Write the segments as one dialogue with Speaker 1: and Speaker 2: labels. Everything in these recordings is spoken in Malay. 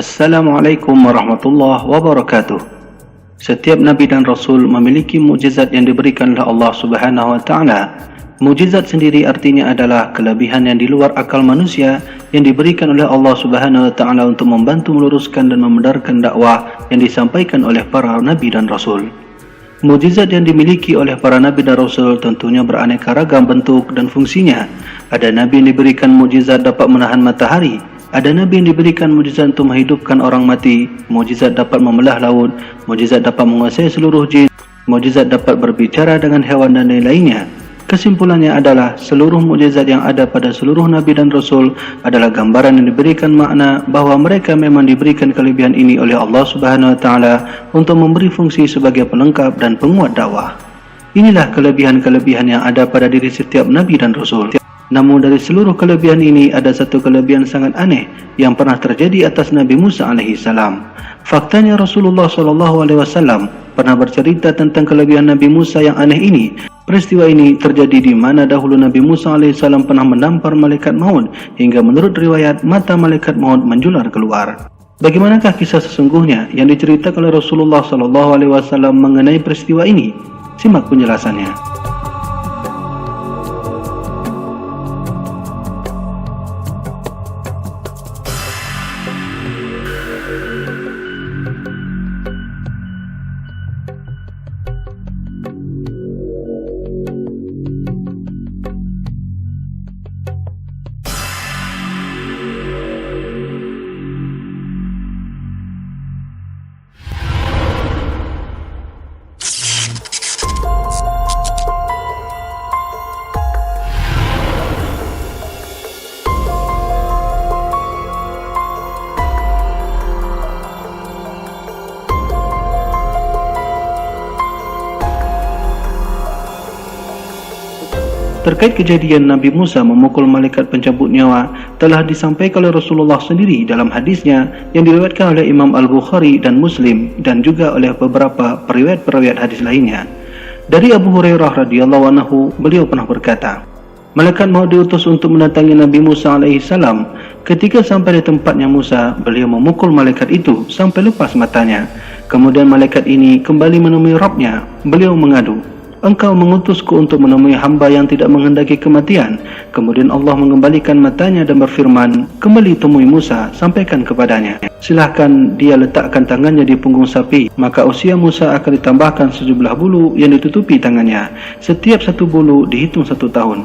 Speaker 1: Assalamualaikum warahmatullahi wabarakatuh. Setiap Nabi dan Rasul memiliki mukjizat yang diberikan oleh Allah Subhanahu wa Ta'ala. Mukjizat sendiri artinya adalah kelebihan yang di luar akal manusia yang diberikan oleh Allah Subhanahu wa Ta'ala untuk membantu meluruskan dan membenarkan dakwah yang disampaikan oleh para Nabi dan Rasul. Mukjizat yang dimiliki oleh para Nabi dan Rasul tentunya beraneka ragam bentuk dan fungsinya. Ada Nabi yang diberikan mukjizat dapat menahan matahari. Ada Nabi yang diberikan mukjizat untuk menghidupkan orang mati, mukjizat dapat membelah laut, mukjizat dapat menguasai seluruh jin, mukjizat dapat berbicara dengan hewan dan lain-lainnya. Kesimpulannya adalah seluruh mukjizat yang ada pada seluruh Nabi dan Rasul adalah gambaran yang diberikan makna bahawa mereka memang diberikan kelebihan ini oleh Allah Subhanahu wa Ta'ala untuk memberi fungsi sebagai pelengkap dan penguat dakwah. Inilah kelebihan-kelebihan yang ada pada diri setiap Nabi dan Rasul. Namun dari seluruh kelebihan ini ada satu kelebihan sangat aneh yang pernah terjadi atas Nabi Musa AS. Faktanya Rasulullah SAW pernah bercerita tentang kelebihan Nabi Musa yang aneh ini. Peristiwa ini terjadi di mana dahulu Nabi Musa AS pernah menampar malaikat maut hingga menurut riwayat mata malaikat maut menjular keluar. Bagaimanakah kisah sesungguhnya yang diceritakan oleh Rasulullah SAW mengenai peristiwa ini? Simak penjelasannya. Terkait kejadian Nabi Musa memukul malaikat pencabut nyawa telah disampaikan oleh Rasulullah sendiri dalam hadisnya yang diriwayatkan oleh Imam Al-Bukhari dan Muslim dan juga oleh beberapa periwayat-periwayat hadis lainnya. Dari Abu Hurairah radhiyallahu anhu, beliau pernah berkata, malaikat maut diutus untuk mendatangi Nabi Musa alaihissalam. Ketika sampai di tempatnya Musa, beliau memukul malaikat itu sampai lepas matanya. Kemudian malaikat ini kembali menemui Rabbnya. Beliau mengadu, engkau mengutusku untuk menemui hamba yang tidak menghendaki kematian. Kemudian Allah mengembalikan matanya dan berfirman, kembali temui Musa, sampaikan kepadanya, silahkan dia letakkan tangannya di punggung sapi. Maka usia Musa akan ditambahkan sejumlah bulu yang ditutupi tangannya. Setiap satu bulu dihitung 1 tahun.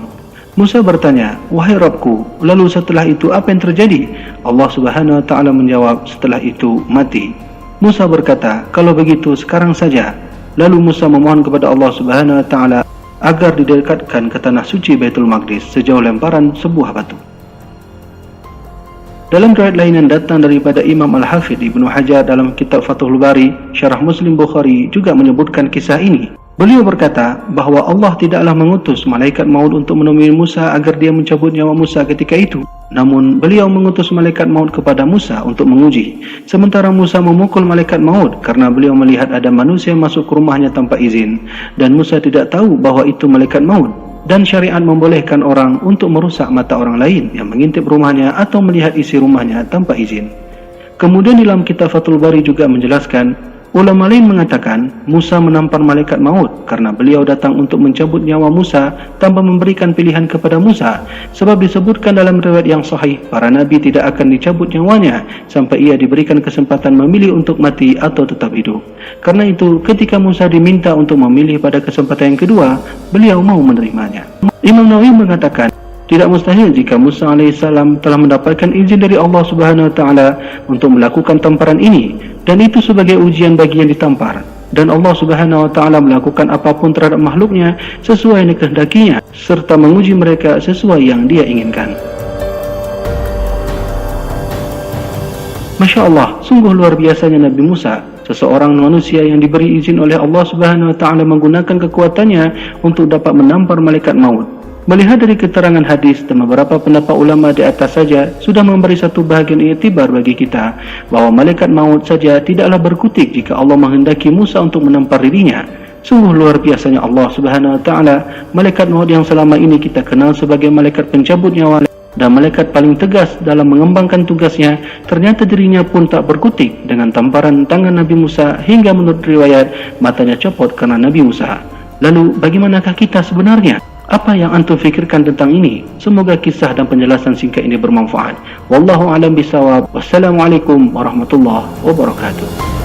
Speaker 1: Musa bertanya, wahai Rabbku, lalu setelah itu apa yang terjadi? Allah Subhanahu wa Ta'ala menjawab, setelah itu mati. Musa berkata, kalau begitu sekarang saja. Lalu Musa memohon kepada Allah Subhanahu wa Ta'ala agar didekatkan ke tanah suci Baitul Maqdis sejauh lemparan sebuah batu. Dalam riwayat lain yang datang daripada Imam Al-Hafidh Ibnu Hajar dalam kitab Fathul Bari, Syarah Muslim Bukhari juga menyebutkan kisah ini. Beliau berkata bahawa Allah tidaklah mengutus malaikat maut untuk menemui Musa agar dia mencabut nyawa Musa ketika itu. Namun beliau mengutus malaikat maut kepada Musa untuk menguji. Sementara Musa memukul malaikat maut karena beliau melihat ada manusia masuk ke rumahnya tanpa izin. Dan Musa tidak tahu bahawa itu malaikat maut. Dan syariat membolehkan orang untuk merusak mata orang lain yang mengintip rumahnya atau melihat isi rumahnya tanpa izin. Kemudian dalam kitab Fathul Bari juga menjelaskan, ulama lain mengatakan Musa menampar malaikat maut karena beliau datang untuk mencabut nyawa Musa tanpa memberikan pilihan kepada Musa. Sebab disebutkan dalam riwayat yang sahih, para nabi tidak akan dicabut nyawanya sampai ia diberikan kesempatan memilih untuk mati atau tetap hidup. Karena itu ketika Musa diminta untuk memilih pada kesempatan yang kedua, beliau mau menerimanya. Imam Nawawi mengatakan, tidak mustahil jika Musa alaihissalam telah mendapatkan izin dari Allah Subhanahu wa Ta'ala untuk melakukan tamparan ini, dan itu sebagai ujian bagi yang ditampar. Dan Allah Subhanahu wa Ta'ala melakukan apapun terhadap makhluknya sesuai yang dikehendakinya, serta menguji mereka sesuai yang Dia inginkan. Masya Allah, sungguh luar biasanya Nabi Musa, seseorang manusia yang diberi izin oleh Allah Subhanahu wa Ta'ala menggunakan kekuatannya untuk dapat menampar malaikat maut. Melihat dari keterangan hadis dan beberapa pendapat ulama di atas saja sudah memberi satu bahagian iktibar bagi kita bahawa malaikat maut saja tidaklah berkutik jika Allah menghendaki Musa untuk menampar dirinya. Sungguh luar biasanya Allah Subhanahu wa Ta'ala, malaikat maut yang selama ini kita kenal sebagai malaikat pencabut nyawa dan malaikat paling tegas dalam mengembangkan tugasnya, ternyata dirinya pun tak berkutik dengan tamparan tangan Nabi Musa hingga menurut riwayat matanya copot karena Nabi Musa. Lalu bagaimanakah kita sebenarnya? Apa yang antum fikirkan tentang ini? Semoga kisah dan penjelasan singkat ini bermanfaat. Wallahu a'lam bishawab. Wassalamualaikum warahmatullahi wabarakatuh.